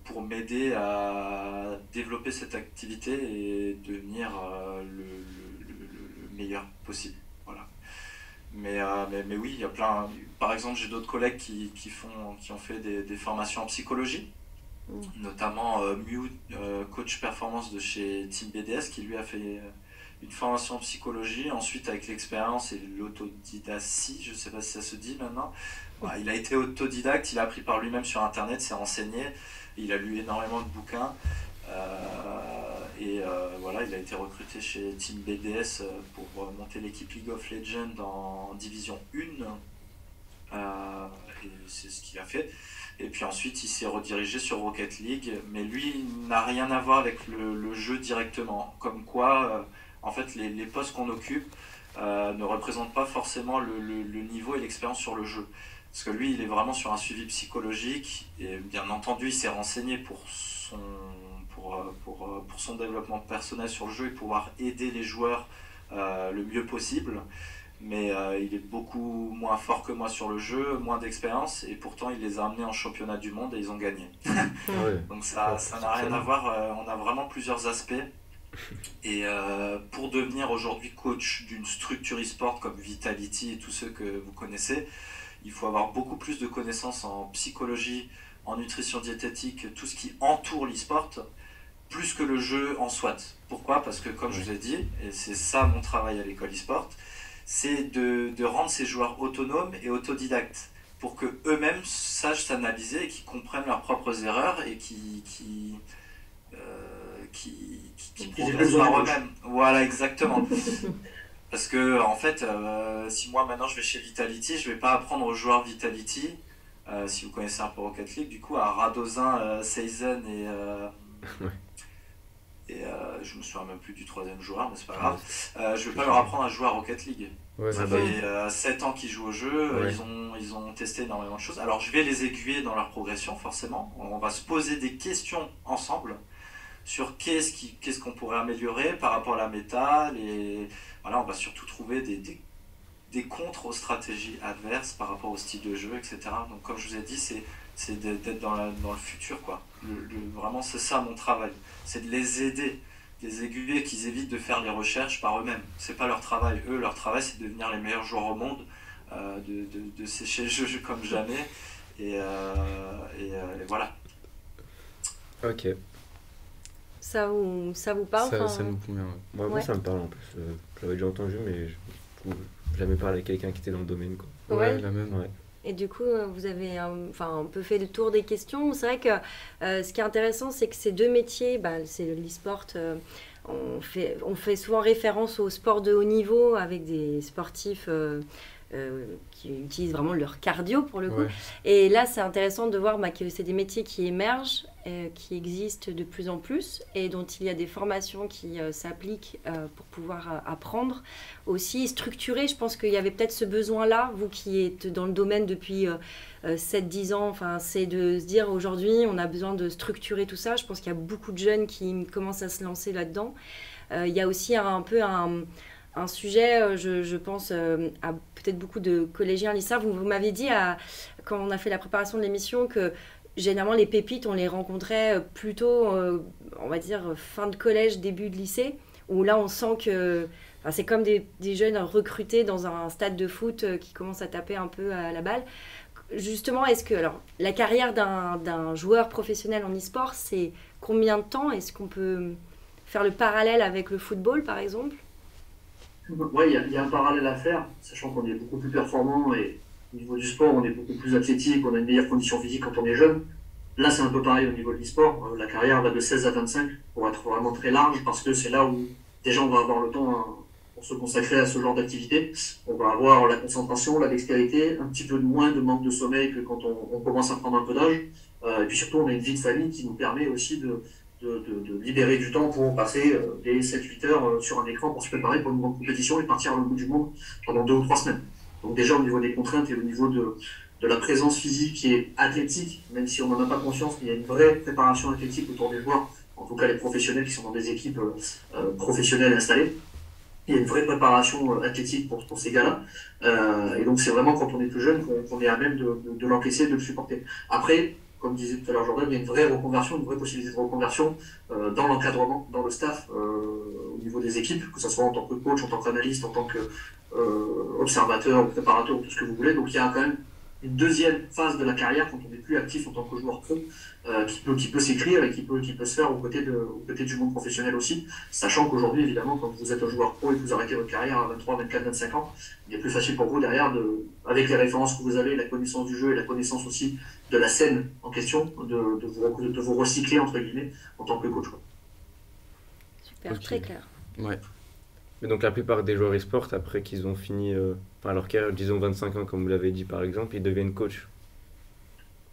pour m'aider à développer cette activité et devenir le meilleur possible. Voilà. Mais oui, il y a plein. Par exemple, j'ai d'autres collègues qui ont fait des formations en psychologie, notamment Mew, coach performance de chez Team BDS, qui lui a fait une formation en psychologie. Ensuite, avec l'expérience et l'autodidactie, je ne sais pas si ça se dit maintenant, il a été autodidacte, il a appris par lui-même sur Internet, s'est renseigné, il a lu énormément de bouquins. Voilà, il a été recruté chez Team BDS pour monter l'équipe League of Legends en Division 1. Et c'est ce qu'il a fait. Et puis ensuite, il s'est redirigé sur Rocket League, mais lui, il n'a rien à voir avec le jeu directement. Comme quoi, en fait, les postes qu'on occupe ne représentent pas forcément le niveau et l'expérience sur le jeu. Parce que lui, il est vraiment sur un suivi psychologique, et bien entendu, il s'est renseigné pour son développement personnel sur le jeu et pouvoir aider les joueurs le mieux possible. Mais il est beaucoup moins fort que moi sur le jeu, moins d'expérience, et pourtant il les a amenés en championnat du monde et ils ont gagné. Donc ça n'a rien à voir, on a vraiment plusieurs aspects. Et pour devenir aujourd'hui coach d'une structure e-sport comme Vitality et tous ceux que vous connaissez, il faut avoir beaucoup plus de connaissances en psychologie, en nutrition diététique, tout ce qui entoure l'e-sport, plus que le jeu en soi. Pourquoi ? Parce que comme je vous ai dit, et c'est ça mon travail à l'école e-sport, c'est de rendre ces joueurs autonomes et autodidactes pour qu'eux-mêmes sachent s'analyser et qu'ils comprennent leurs propres erreurs et qui progressent par eux-mêmes. Voilà, exactement. Parce que, en fait, si moi maintenant je vais chez Vitality, je ne vais pas apprendre aux joueurs Vitality, si vous connaissez un peu Rocket League, du coup, à Radozin, Seizen et je me souviens même plus du troisième joueur, mais c'est pas grave. Je vais pas leur apprendre à jouer à Rocket League. Ça fait 7 ans qu'ils jouent au jeu, ils ont testé énormément de choses. Alors je vais les aiguiller dans leur progression, forcément. On va se poser des questions ensemble sur qu'est-ce qu'on pourrait améliorer par rapport à la méta. Voilà, on va surtout trouver des contres aux stratégies adverses par rapport au style de jeu, etc. Donc comme je vous ai dit, c'est d'être dans le futur, quoi. Vraiment, c'est ça mon travail. C'est de les aider, les aiguiller, qu'ils évitent de faire les recherches par eux-mêmes. C'est pas leur travail. Eux, leur travail, c'est de devenir les meilleurs joueurs au monde, de sécher le jeu comme jamais. Et voilà. Ok. Ça vous parle Ça nous convient. Moi, ça me parle en plus. J'avais déjà entendu, mais je n'ai jamais parlé avec quelqu'un qui était dans le domaine, quoi. Ouais. La même. Ouais. Et du coup, vous avez un peu fait le tour des questions. C'est vrai que ce qui est intéressant, c'est que ces deux métiers, c'est l'e-sport, on fait souvent référence au sport de haut niveau avec des sportifs qui utilisent vraiment leur cardio pour le coup. Ouais. Et là, c'est intéressant de voir que c'est des métiers qui émergent, qui existent de plus en plus et dont il y a des formations qui s'appliquent pour pouvoir apprendre aussi, structurer. Je pense qu'il y avait peut-être ce besoin-là, vous qui êtes dans le domaine depuis 7-10 ans, c'est de se dire aujourd'hui, on a besoin de structurer tout ça. Je pense qu'il y a beaucoup de jeunes qui commencent à se lancer là-dedans. Il y a aussi un sujet, je pense, à peut-être beaucoup de collégiens, lycéens. Vous m'avez dit, quand on a fait la préparation de l'émission, que généralement les pépites, on les rencontrait plutôt, on va dire, fin de collège, début de lycée, où là, on sent que c'est comme des jeunes recrutés dans un stade de foot qui commencent à taper un peu à la balle. Justement, est-ce que la carrière d'un joueur professionnel en e-sport, c'est combien de temps ? Est-ce qu'on peut faire le parallèle avec le football, par exemple ? Oui, il y a un parallèle à faire, sachant qu'on est beaucoup plus performant et au niveau du sport, on est beaucoup plus athlétique, on a une meilleure condition physique quand on est jeune. Là, c'est un peu pareil au niveau de l'e-sport. La carrière va de 16 à 25 pour être vraiment très large parce que c'est là où déjà on va avoir le temps pour se consacrer à ce genre d'activité. On va avoir la concentration, la dextérité, un petit peu moins de manque de sommeil que quand on commence à prendre un peu d'âge. Et puis surtout, on a une vie de famille qui nous permet aussi de libérer du temps pour passer des 7-8 heures sur un écran pour se préparer pour une grande compétition et partir à l'autre bout du monde pendant 2 ou 3 semaines. Donc déjà au niveau des contraintes et au niveau de la présence physique et athlétique, même si on n'en a pas conscience, mais il y a une vraie préparation athlétique autour des joueurs, en tout cas les professionnels qui sont dans des équipes professionnelles installées. Il y a une vraie préparation athlétique pour ces gars-là. Et donc c'est vraiment quand on est plus jeune qu'on est à même de l'encaisser, de le supporter. Après, comme disait tout à l'heure Jordan, il y a une vraie reconversion, une vraie possibilité de reconversion dans l'encadrement, dans le staff, au niveau des équipes, que ce soit en tant que coach, en tant qu'analyste, en tant qu'observateur, ou préparateur, ou tout ce que vous voulez. Donc il y a quand même une deuxième phase de la carrière quand on n'est plus actif en tant que joueur pro, qui peut s'écrire et qui peut se faire aux côtés du monde professionnel aussi, sachant qu'aujourd'hui, évidemment, quand vous êtes un joueur pro et que vous arrêtez votre carrière à 23, 24, 25 ans, il est plus facile pour vous derrière, avec les références que vous avez, la connaissance du jeu et la connaissance aussi de la scène en question, de vous recycler, entre guillemets, en tant que coach. Super, Ok. très clair. Ouais. Mais donc la plupart des joueurs e-sport, après qu'ils ont fini leur carrière, disons 25 ans, comme vous l'avez dit par exemple, ils deviennent coach.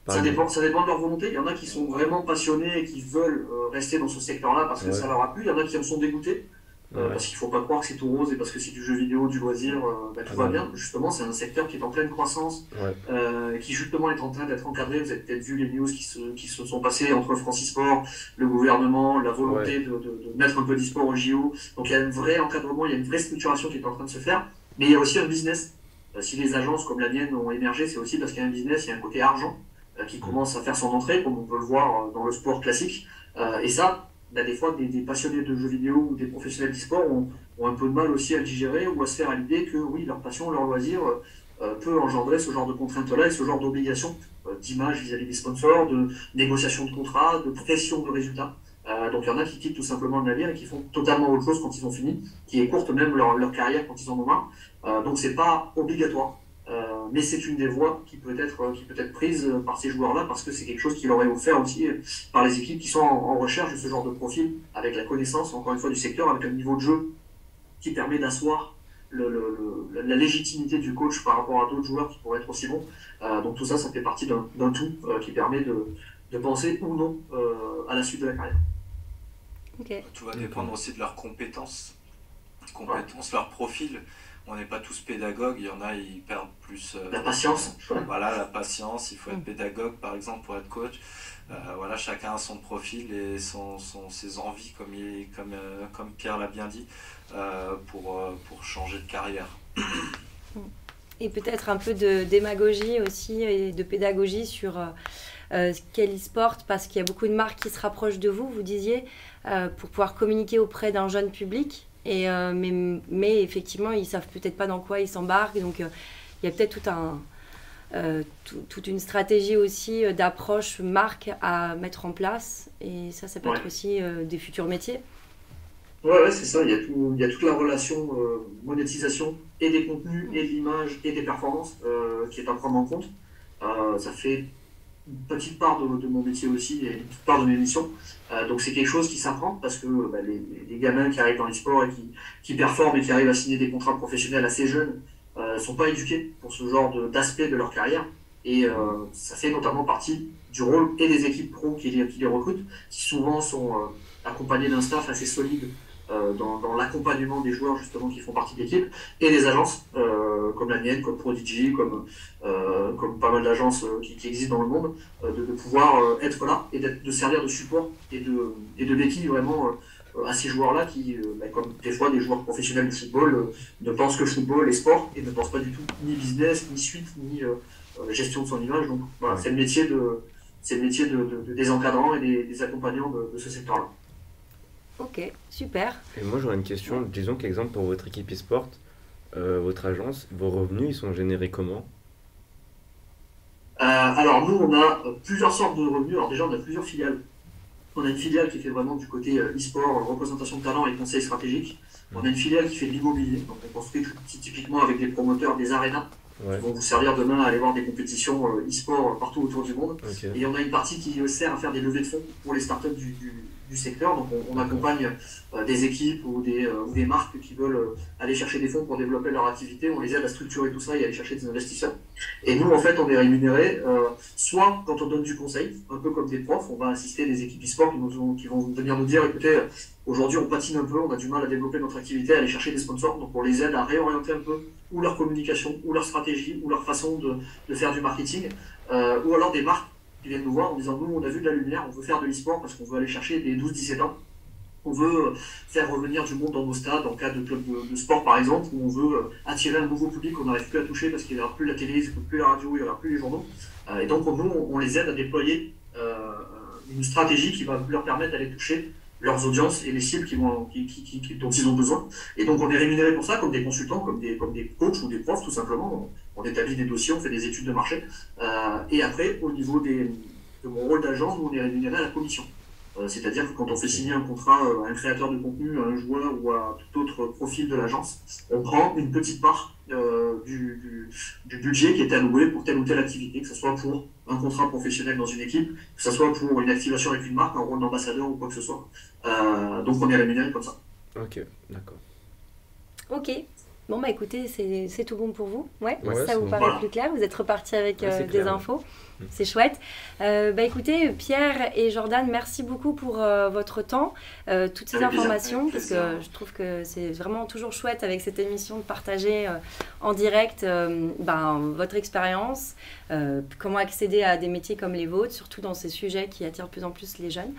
Par Ça exemple. dépend de leur volonté. Il y en a qui sont vraiment passionnés et qui veulent rester dans ce secteur-là parce que Ouais. ça leur a plu. Il y en a qui en sont dégoûtés. Ouais. Parce qu'il ne faut pas croire que c'est tout rose et parce que c'est du jeu vidéo, du loisir, tout Ah va non. bien. Justement, c'est un secteur qui est en pleine croissance, Ouais. qui justement est en train d'être encadré. Vous avez peut-être vu les news qui se sont passées entre Francis Sport, le gouvernement, la volonté de mettre un peu d'e-sport au JO. Donc il y a un vrai encadrement, il y a une vraie structuration qui est en train de se faire. Mais il y a aussi un business. Si les agences comme la mienne ont émergé, c'est aussi parce qu'il y a un business, il y a un côté argent qui commence à faire son entrée, comme on peut le voir dans le sport classique. Et ça, des fois, des passionnés de jeux vidéo ou des professionnels d'e-sport ont un peu de mal aussi à le digérer ou à se faire à l'idée que oui, leur passion, leur loisir peut engendrer ce genre de contraintes-là et ce genre d'obligations d'image vis-à-vis des sponsors, de négociation de contrats, de pression de résultats. Donc il y en a qui quittent tout simplement le navire et qui font totalement autre chose quand ils ont fini, qui écourtent même leur carrière quand ils en ont marre. Donc c'est pas obligatoire. Mais c'est une des voies qui peut être prise par ces joueurs-là parce que c'est quelque chose qui leur est offert aussi par les équipes qui sont en recherche de ce genre de profil, avec la connaissance, encore une fois, du secteur, avec un niveau de jeu qui permet d'asseoir la légitimité du coach par rapport à d'autres joueurs qui pourraient être aussi bons. Donc tout ça, ça fait partie d'un tout qui permet de penser ou non à la suite de la carrière. Ok. Tout va dépendre aussi de leurs compétences, leur profil. On n'est pas tous pédagogues, il y en a, ils perdent plus... La patience. Voilà, la patience, il faut être pédagogue par exemple pour être coach. Voilà, chacun a son profil et ses envies, comme Pierre l'a bien dit, pour changer de carrière. Et peut-être un peu de démagogie aussi et de pédagogie sur quel e-sport, parce qu'il y a beaucoup de marques qui se rapprochent de vous, vous disiez, pour pouvoir communiquer auprès d'un jeune public. Mais effectivement, ils ne savent peut-être pas dans quoi ils s'embarquent. Donc, il y a peut-être toute une stratégie aussi d'approche marque à mettre en place. Et ça peut être aussi des futurs métiers. Ouais, c'est ça. Il y a toute la relation monétisation et des contenus, et de l'image, et des performances qui est à prendre en compte. Ça fait une petite part de mon métier aussi et une petite part de mes missions. Donc c'est quelque chose qui s'apprend parce que les gamins qui arrivent dans les sports et qui performent et qui arrivent à signer des contrats professionnels assez jeunes sont pas éduqués pour ce genre d'aspect de leur carrière. Et ça fait notamment partie du rôle et des équipes pro qui les recrutent, qui souvent sont accompagnés d'un staff assez solide dans l'accompagnement des joueurs justement qui font partie de l'équipe, et des agences comme la mienne, comme Prodigy, comme pas mal d'agences qui existent dans le monde, de pouvoir être là et de servir de support et de béquille vraiment à ces joueurs-là qui, comme des fois des joueurs professionnels de football, ne pensent que football et sport et ne pensent pas du tout ni business, ni suite, ni gestion de son image. Donc voilà, c'est le métier des encadrants et des accompagnants de ce secteur-là. Ok, super. Et moi j'aurais une question, disons qu'exemple pour votre équipe e-sport, votre agence, vos revenus ils sont générés comment? Alors nous on a plusieurs sortes de revenus. Alors déjà on a plusieurs filiales. On a une filiale qui fait vraiment du côté e-sport, représentation de talent et conseil stratégique. On a une filiale qui fait de l'immobilier, donc on construit typiquement avec des promoteurs des arénas qui vont vous servir demain à aller voir des compétitions e-sport partout autour du monde. Okay. Et on a une partie qui sert à faire des levées de fonds pour les startups du secteur. Donc on accompagne des équipes ou des marques qui veulent aller chercher des fonds pour développer leur activité. On les aide à structurer tout ça et aller chercher des investisseurs. Et nous, en fait, on est rémunérés soit quand on donne du conseil, un peu comme des profs, on va assister des équipes e-sport qui vont venir nous dire, écoutez, aujourd'hui on patine un peu, on a du mal à développer notre activité, à aller chercher des sponsors. Donc on les aide à réorienter un peu ou leur communication, ou leur stratégie, ou leur façon de faire du marketing, ou alors des marques qui viennent nous voir en disant, nous on a vu de la lumière, on veut faire de l'e-sport parce qu'on veut aller chercher des 12-17 ans. On veut faire revenir du monde dans nos stades, en cas de club de sport par exemple, où on veut attirer un nouveau public qu'on n'arrive plus à toucher parce qu'il n'y aura plus la télé, il n'y aura plus la radio, il n'y aura plus les journaux. Et donc nous, on les aide à déployer une stratégie qui va leur permettre d'aller toucher leurs audiences et les cibles dont ils ont besoin. Et donc on est rémunéré pour ça, comme des consultants, comme des coachs ou des profs tout simplement. On établit des dossiers, on fait des études de marché. Et après, au niveau de mon rôle d'agent, nous on est rémunéré à la commission. C'est-à-dire que quand on fait signer un contrat à un créateur de contenu, à un joueur ou à tout autre profil de l'agence, on prend une petite part du budget qui est alloué pour telle ou telle activité, que ce soit pour un contrat professionnel dans une équipe, que ce soit pour une activation avec une marque, un rôle d'ambassadeur ou quoi que ce soit. Donc on est rémunéré comme ça. Ok, d'accord. Ok. Bon bah écoutez, c'est tout bon pour vous. Ouais, Ouais, ça vous bon. paraît Voilà. plus clair. Vous êtes repartis avec Ouais, c'est des clair, ouais. infos. C'est chouette. Bah écoutez, Pierre et Jordan, merci beaucoup pour votre temps, toutes ces Avec plaisir. informations, Avec parce plaisir. que je trouve que c'est vraiment toujours chouette avec cette émission de partager en direct votre expérience, comment accéder à des métiers comme les vôtres, surtout dans ces sujets qui attirent de plus en plus les jeunes.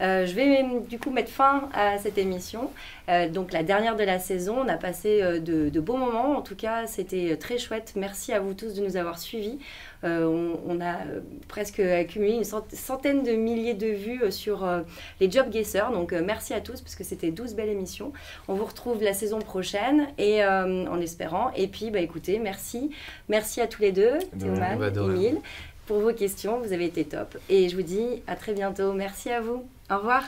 Je vais du coup mettre fin à cette émission. Donc la dernière de la saison, on a passé de beaux moments. En tout cas, c'était très chouette. Merci à vous tous de nous avoir suivis. On a presque accumulé une centaine de milliers de vues sur les Job Guessers. Donc merci à tous parce que c'était 12 belles émissions. On vous retrouve la saison prochaine et en espérant. Et puis écoutez, merci à tous les deux, Théoman, Bah, de rien. Émile, pour vos questions. Vous avez été top. Et je vous dis à très bientôt. Merci à vous. Au revoir.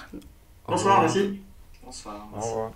Bonsoir, merci. Bonsoir. Au Merci. revoir.